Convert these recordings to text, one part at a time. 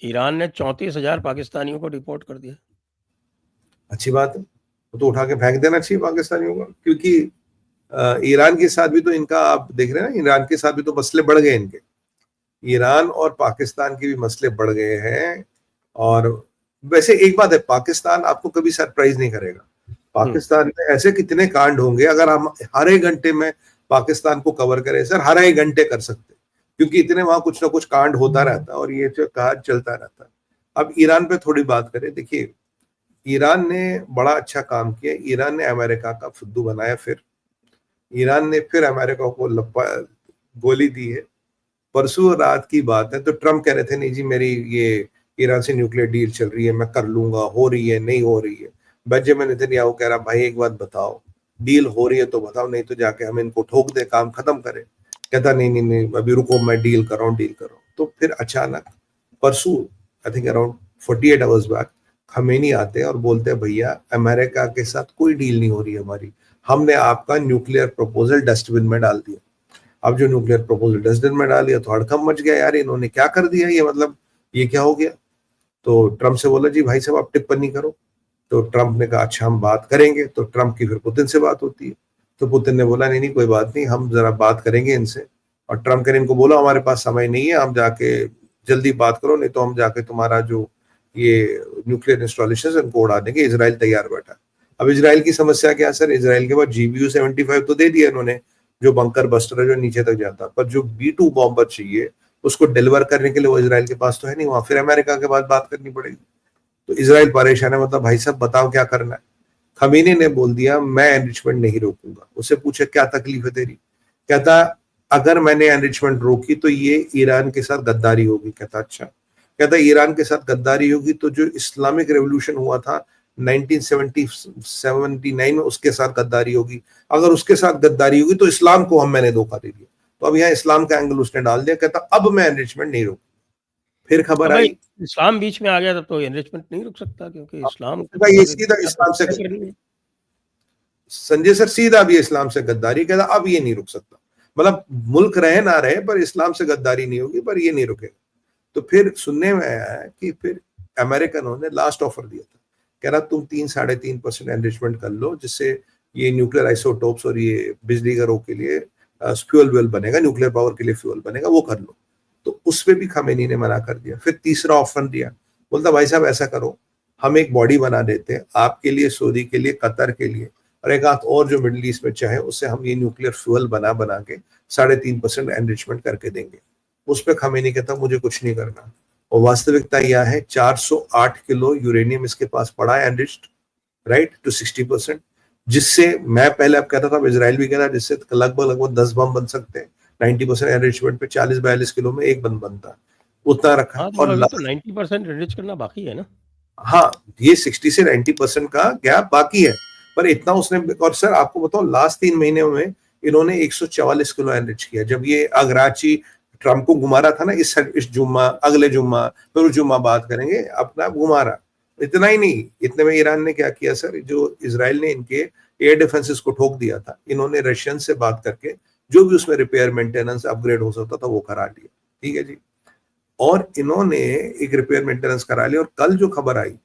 Iran ने 34,000 पाकिस्तानियों को डिपोर्ट कर दिया। अच्छी बात है, तो उठा के फेंक देना चाहिए पाकिस्तानियों को, क्योंकि ईरान के साथ भी तो इनका, आप देख रहे हैं ना, ईरान के साथ भी तो मसले बढ़ गए इनके। ईरान और पाकिस्तान के भी मसले बढ़ गए हैं। और वैसे एक बात है, पाकिस्तान आपको कभी सरप्राइज नहीं करेगा। पाकिस्तान में ऐसे कितने कांड होंगे, अगर हम हर एक घंटे में पाकिस्तान को कवर करें सर, हर एक घंटे कर सकते, क्योंकि इतने वहां कुछ ना कुछ कांड होता रहता है और ये जो कांड चलता रहता है। अब ईरान पे थोड़ी बात करें। देखिए, ईरान ने बड़ा अच्छा काम किया। ईरान ने अमेरिका का फुद्दू बनाया, फिर ईरान ने फिर अमेरिका को गोली दी है। परसों रात की बात है, तो ट्रम्प कह रहे थे नहीं जी मेरी ये ईरान से न्यूक्लियर डील चल रही है, मैं कर लूंगा, हो रही है नहीं हो रही है। बेंजामिन नेतन्याहू कह रहा भाई एक बात बताओ, डील हो रही है तो बताओ, नहीं तो जाके हम इनको ठोक दे, काम खत्म करें। कहता नहीं नहीं नहीं, अभी रुको, मैं डील कर रहा हूँ, डील कर रहा हूँ। तो फिर अचानक परसों, I think around 48 hours back, Khamenei आते हैं और बोलते हैं भैया अमेरिका के साथ कोई डील नहीं हो रही है हमारी, हमने आपका न्यूक्लियर प्रपोजल डस्टबिन में डाल दिया। अब जो न्यूक्लियर प्रपोजल डस्टबिन में डाल दिया तो हड़कंप मच गया, यार इन्होंने क्या कर दिया, ये मतलब ये क्या हो गया। तो ट्रम्प से बोला जी भाई साहब आप टिप्पणी करो। तो ट्रम्प ने कहा अच्छा हम बात करेंगे। तो ट्रम्प की फिर पुतिन से बात होती है। तो पुतिन ने बोला नहीं नहीं कोई बात नहीं, हम जरा बात करेंगे इनसे। और ट्रम्प ने इनको बोला हमारे पास समय नहीं है, हम जाके जल्दी बात करो, नहीं तो हम जाके तुम्हारा जो ये न्यूक्लियर इंस्टॉलेशन इनको उड़ा देंगे। इजराइल तैयार बैठा। अब इजराइल की समस्या क्या है सर, इजराइल के पास GBU-75 तो दे दिया इन्होंने, जो बंकर बस्टर है, जो नीचे तक जाता, पर जो B2 बॉम्बर चाहिए उसको डिलीवर करने के लिए वो इजराइल के पास तो है नहीं, वहां फिर अमेरिका के पास बात करनी पड़ेगी। तो इजराइल परेशान है, मतलब भाई साहब बताओ क्या करना है। खमीनी ने बोल दिया मैं एनरिचमेंट नहीं रोकूंगा। उससे पूछे क्या तकलीफ है तेरी, कहता अगर मैंने एनरिचमेंट रोकी तो ये ईरान के साथ गद्दारी होगी। कहता अच्छा। कहता ईरान के साथ गद्दारी होगी तो जो इस्लामिक रेवोल्यूशन हुआ था 1979 में, उसके साथ गद्दारी होगी। अगर उसके साथ गद्दारी होगी तो इस्लाम को मैंने धोखा दे दिया। तो अब यहाँ इस्लाम का एंगल उसने डाल दिया। कहता अब मैं एनरिचमेंट नहीं रोकूंगा। फिर खबर आई इस्लाम बीच में आ गया तो एनरिचमेंट नहीं रुक सकता, क्योंकि इस्लाम ये सीधा इस्लाम से, संजय सर सीधा भी इस्लाम से गद्दारी। कहता अब ये नहीं रुक सकता, मतलब मुल्क रहे ना रहे पर इस्लाम से गद्दारी नहीं होगी, पर ये नहीं रुकेगा। तो फिर सुनने में आया है कि फिर अमेरिकनों ने लास्ट ऑफर दिया था, कह रहा तुम 3-3.5% एनरिचमेंट कर लो, जिससे ये न्यूक्लियर आइसोटोप्स और ये बिजली घरों के लिए फ्यूल बनेगा, न्यूक्लियर पावर के लिए फ्यूल बनेगा, वो कर लो। तो उस पर भी खमेनी ने मना कर दिया। फिर तीसरा ऑफर दिया, बोलता भाई साहब ऐसा करो, हम एक बॉडी बना देते हैं आपके लिए, सऊदी के लिए, कतर के लिए, और एक आध और जो मिडिल ईस्ट में चाहे, उससे हम ये न्यूक्लियर फ्यूल बना के 3.5% एनरिचमेंट करके देंगे। उस पर खमेनी कहता मुझे कुछ नहीं करना। और वास्तविकता यह है 408 किलो यूरेनियम इसके पास पड़ा है एनरिच्ड, राइट टू 60%, जिससे मैं पहले अब कहता था, इजराइल भी कहता, जिससे लगभग 10 बम बन सकते हैं। 90% एनरिचमेंट पे 40-42 किलो में एक बम बनता है, उतना रखा। हाँ, और तो 90% एनरिच करना बाकी है ना। हाँ, ये 60 से 90% का गैप बाकी है, पर इतना उसने। और सर आपको बताओ लास्ट 3 महीने में इन्होंने 144 किलो एनरिच किया। जब ये अगराची ट्रम्प को घुमा रहा था ना, इस जुम्मा, अगले जुम्मा, फिर उस जुम्मा बात करेंगे, अपना घुमा रहा। इतना ही नहीं, इतने में ईरान ने क्या किया सर, जो इजराइल ने इनके एयर डिफेंसेस को ठोक दिया था, इन्होंने रशियन से बात करके जो भी उसमें रिपेयर मेंटेनेंस अपग्रेड हो सकता था वो करा लिया। ठीक है जी। और इन्होंने एक रिपेयर मेंटेनेंस करा लिया। और कल जो खबर आई,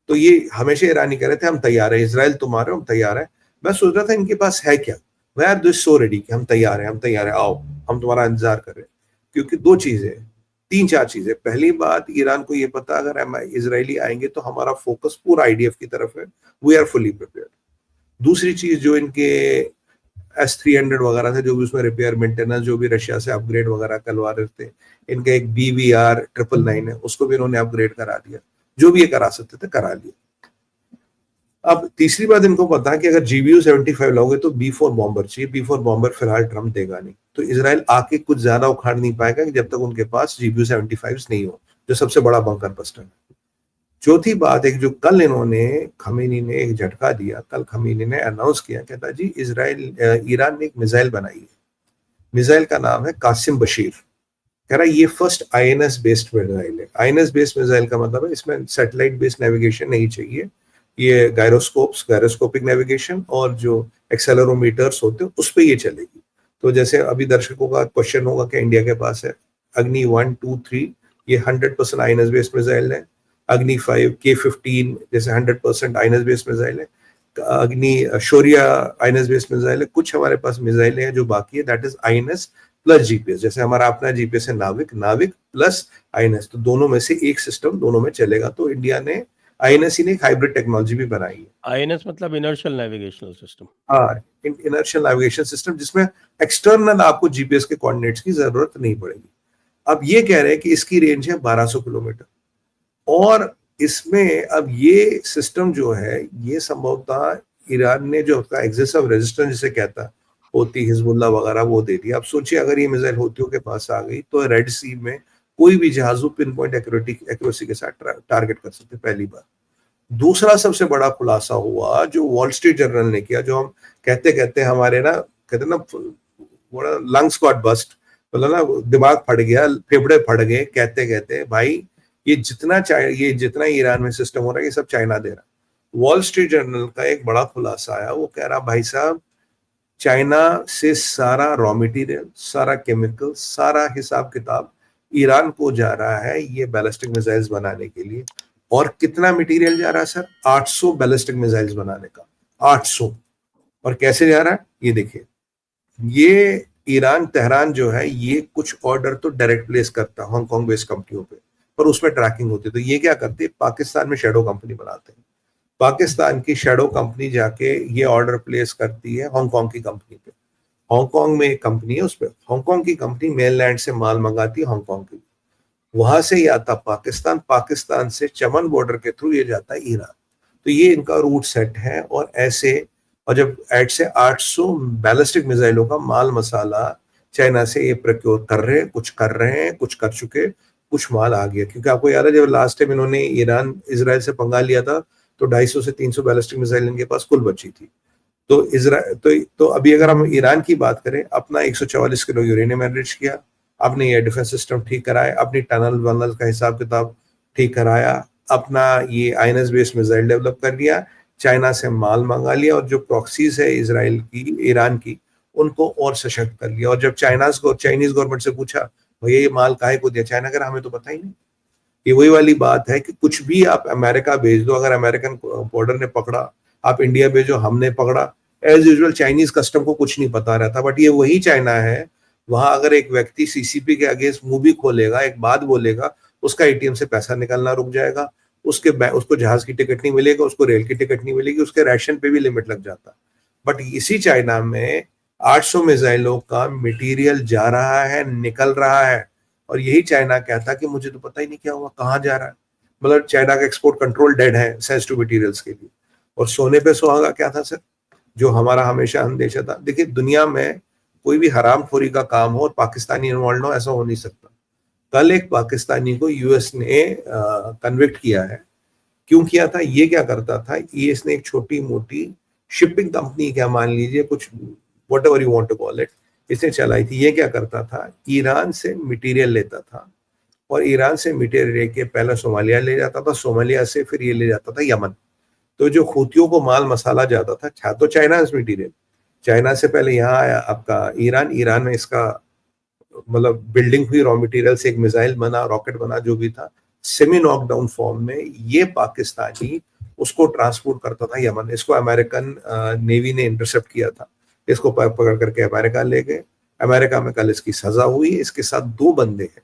तो ये हमेशा ईरानी कह रहे थे हम तैयार है, इजराइल तुम्हारे, हम तैयार है। मैं सोच रहा था इनके पास है क्या। मैं यार दिस सो रेडी कि हम तैयार है, हम तैयार है, आओ हम तुम्हारा इंतजार कर रहे हैं। क्योंकि 2 चीजें, 3-4 चीजें। पहली बात, ईरान को ये पता अगर हम इजरायली आएंगे तो हमारा फोकस पूरा IDF की तरफ है, वी आर फुली प्रिपेयर्ड। दूसरी चीज, जो इनके S-300 वगैरह थे, जो भी उसमें रिपेयर मेंटेनेंस, जो भी रशिया से अपग्रेड वगैरह करवा रहे थे, इनका एक BVR 999 है, उसको भी इन्होंने अपग्रेड करा दिया। जो भी ये करा सकते थे करा लिया। अब तीसरी बात, इनको पता है कि अगर GBU-75 लोगे तो B4 बॉम्बर चाहिए। B4 बॉम्बर फिलहाल ट्रम्प देगा नहीं, तो इजराइल आके कुछ ज्यादा उखाड़ नहीं पाएगा जब तक उनके पास GBU-75 नहीं हो, जो सबसे बड़ा बंकर बस्टर है। चौथी बात, एक जो कल इन्होंने, खमीनी ने एक झटका दिया। कल खमीनी ने अनाउंस किया, कहता जी ईरान ने एक मिसाइल बनाई है, मिसाइल का नाम है कासिम बशीर। कह रहा ये फर्स्ट INS बेस्ड मिसाइल है। INS बेस्ड मिसाइल का मतलब है इसमें सैटेलाइट बेस्ड नेविगेशन नहीं चाहिए, ये गायरोस्कोपिक नेविगेशन और जो एक्सेलेरोमीटर्स होते हैं उस पर ये चलेगी। तो जैसे अभी दर्शकों का क्वेश्चन होगा कि इंडिया के पास है अग्नि 1, 2, 3, ये 100% आईएनएस बेस्ड मिसाइल है। अग्नि 5 K-15 जैसे 100% आईएनएस बेस्ड मिसाइल है। अग्नि शौर्य आईएनएस बेस्ड मिसाइल है। कुछ हमारे पास मिसाइल हैं जो बाकी है, that is INS plus GPS. जैसे हमारा अपना जीपीएस है नाविक, नाविक प्लस आईएनएस, तो दोनों में से एक सिस्टम दोनों में चलेगा। तो इंडिया ने आईएनएस ही ने एक हाइब्रिड टेक्नोलॉजी भी बनाई है। आईएनएस मतलब इनर्शियल नेविगेशनल सिस्टम। हाँ, इनर्शियल नेविगेशन सिस्टम, जिसमें एक्सटर्नल आपको जीपीएस के कोऑर्डिनेट्स की जरूरत नहीं पड़ेगी। अब ये कह रहे हैं कि इसकी रेंज है 1200 किलोमीटर, और इसमें अब ये सिस्टम जो है ये संभवतः ईरान ने जो उसका एक्सिस ऑफ रेजिस्टेंस जिसे कहता होती हिजबुल्लाह वगैरह वो दे दिया। अब सोचिए अगर ये मिसाइल होतियों के पास आ गई तो रेड सी में कोई भी जहाज पिन पॉइंट एक्यूरेसी के साथ टारगेट कर सकते, पहली बार। दूसरा सबसे बड़ा खुलासा हुआ जो वॉल स्ट्रीट जर्नल ने किया, जो हम कहते कहते हमारे ना कहते ना लंग्स गॉट बस्ट, मतलब ना दिमाग फट गया, फेफड़े फट गए कहते कहते, भाई ये जितना ईरान में सिस्टम हो रहा है ये सब चाइना दे रहा है। वॉल स्ट्रीट जर्नल का एक बड़ा खुलासा आया, वो कह रहा भाई साहब चाइना से सारा रॉ मटेरियल, सारा केमिकल, सारा हिसाब किताब ईरान को जा रहा है ये बैलिस्टिक मिसाइल्स बनाने के लिए। और कितना मटेरियल जा रहा है सर? 800 बैलिस्टिक मिसाइल्स बनाने का, 800। और कैसे जा रहा है ये देखिए। ये ईरान तेहरान जो है ये कुछ ऑर्डर तो डायरेक्ट प्लेस करता है हांगकांग बेस्ड कंपनियों पे, पर उसमें ट्रैकिंग होती है। तो ये क्या करते हैं, पाकिस्तान में शैडो कंपनी बनाते हैं। पाकिस्तान की शैडो कंपनी जाके ये ऑर्डर प्लेस करती है हांगकांग की कंपनी पे। हांगकांग में एक कंपनी है, उस पर हांगकांग की कंपनी मेनलैंड से माल मंगाती है हांगकांग के लिए, वहां से ही आता पाकिस्तान, पाकिस्तान से चमन बॉर्डर के थ्रू ये जाता है ईरान। तो ये इनका रूट सेट है। और ऐसे, और जब ऐड से 800 बैलिस्टिक मिसाइलों का माल मसाला चाइना से ये प्रोक्योर कर रहे हैं, कुछ कर रहे हैं, कुछ कर चुके, कुछ माल आ गया। क्योंकि आपको याद है जब लास्ट टाइम इन्होंने ईरान इजराइल से पंगा लिया था तो 250 से 300 बैलिस्टिक मिसाइल इनके पास कुल बची थी। तो तो अभी अगर हम ईरान की बात करें, अपना 144 किलो यूरेनियम एनरिच किया, अपने एयर डिफेंस सिस्टम ठीक कराया, अपनी टनल वनल का हिसाब किताब ठीक कराया, अपना ये आईएनएस बेस्ड मिसाइल डेवलप कर लिया, चाइना से माल मंगा लिया, और जो प्रॉक्सीज है इजराइल की, ईरान की, उनको और सशक्त कर लिया। और जब चाइनीज गवर्नमेंट से पूछा भैया ये माल काहे को दिया, चाइना कह रहा हमें तो पता ही नहीं। ये वही वाली बात है कि कुछ भी आप अमेरिका भेज दो, अगर अमेरिकन बॉर्डर ने पकड़ा, आप इंडिया भेजो हमने पकड़ा, एज यूजुअल चाइनीज कस्टम को कुछ नहीं पता रहता। बट ये वही चाइना है, वहां अगर एक व्यक्ति सीसीपी के अगेंस्ट मुंह भी खोलेगा, एक बात बोलेगा, उसका एटीएम से पैसा निकलना रुक जाएगा, उसको जहाज की टिकट नहीं मिलेगा, उसको रेल की टिकट नहीं मिलेगी, उसके राशन पे भी लिमिट लग जाता। बट इसी चाइना में 800 मिसाइलों का मटेरियल जा रहा है, निकल रहा है, और यही चाइना कहता कि मुझे तो पता ही नहीं क्या हुआ, कहाँ जा रहा है। मतलब चाइना का एक्सपोर्ट कंट्रोल डेड है सेंसिटिव मटेरियल्स के लिए। और सोने पे सुहागा क्या था सर, जो हमारा हमेशा अंदेशा था। देखिए दुनिया में कोई भी हरामखोरी का काम हो और पाकिस्तानी इन्वॉल्व हो, ऐसा हो नहीं सकता। कल एक पाकिस्तानी को यूएस ने कन्विक्ट किया है। क्यों किया था? ये क्या करता था, यूएस ने एक छोटी मोटी शिपिंग कंपनी, क्या मान लीजिए कुछ whatever you want to call it, इसने चलाई थी। ये क्या करता था, ईरान से मटेरियल लेता था, और ईरान से मटेरियल लेके पहले सोमालिया ले जाता था, सोमालिया से फिर ये ले जाता था यमन। तो जो खूतियों को माल मसाला जाता था तो चाइना मटेरियल, चाइना से पहले यहाँ आया आपका ईरान, ईरान में इसका मतलब बिल्डिंग हुई, रॉ मटेरियल से एक मिसाइल बना, रॉकेट बना, जो भी था सेमी नॉकडाउन फॉर्म में, ये पाकिस्तानी उसको ट्रांसपोर्ट करता था यमन। इसको अमेरिकन नेवी ने इंटरसेप्ट किया था, इसको पकड़ करके अमेरिका ले गए। अमेरिका में कल इसकी सजा हुई। इसके साथ 2 बंदे हैं,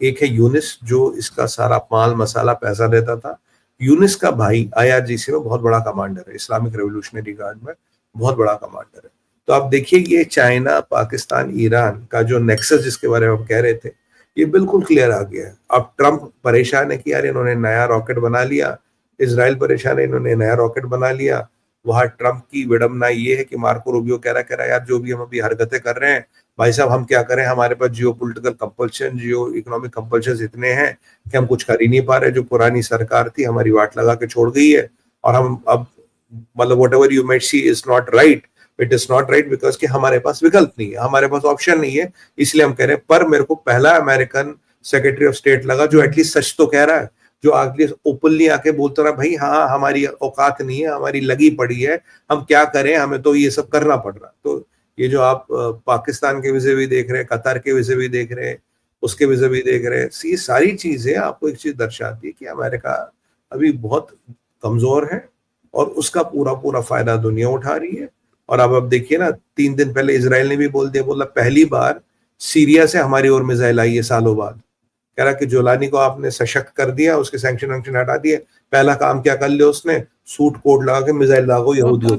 एक है यूनिस जो इसका सारा माल मसाला पैसा देता था। यूनिस का भाई आईआरजीसी में बहुत बड़ा कमांडर है, इस्लामिक रेवोल्यूशनरी गार्ड में बहुत बड़ा कमांडर है। तो आप देखिए ये चाइना पाकिस्तान ईरान का जो नेक्सस जिसके बारे में हम कह रहे थे, ये बिल्कुल क्लियर आ गया है। अब ट्रंप परेशान है कि यार इन्होंने नया रॉकेट बना लिया, इजराइल परेशान है इन्होंने नया रॉकेट बना लिया। वहां ट्रंप की विडंबना ये है कि मार्को रूबियो कह रहा यार जो भी हम अभी हरकतें कर रहे हैं भाई साहब, हम क्या करें, हमारे पास geopolitical compulsion, geo economic compulsion इतने हैं कि हम कुछ कर ही नहीं पा रहे। जो पुरानी सरकार थी हमारी वाट लगा के छोड़ गई है, और हम अब मतलब what ever you might see is not right, it is not right because कि हमारे पास विकल्प नहीं है, हमारे पास ऑप्शन नहीं है, इसलिए हम कह रहे हैं। पर मेरे को पहला अमेरिकन सेक्रेटरी ऑफ स्टेट लगा जो एटलीस्ट सच तो कह रहा है, जो एटलीस्ट ओपनली आके बोलता रहा भाई हाँ हमारी औकात नहीं है, हमारी लगी पड़ी है, हम क्या करें, हमें तो ये सब करना पड़ रहा। तो ये जो आप पाकिस्तान के विषय भी देख रहे हैं, कतर के विषय भी देख रहे हैं, उसके भी देख रहे हैं। ये सारी चीजें आपको एक चीज दर्शाती है कि अमेरिका अभी बहुत कमजोर है और उसका पूरा पूरा फायदा दुनिया उठा रही है। और अब देखिए ना, 3 दिन पहले इजराइल ने भी बोल दिया, बोला पहली बार सीरिया से हमारी ओर मिसाइल आई है सालों बाद। कह रहा कि जोलानी को आपने सशक्त कर दिया, उसके सैंक्शन वैंक्शन हटा दिए, पहला काम क्या कर लिया उसने, सूट कोट लगा के मिसाइल दागो यहूदियों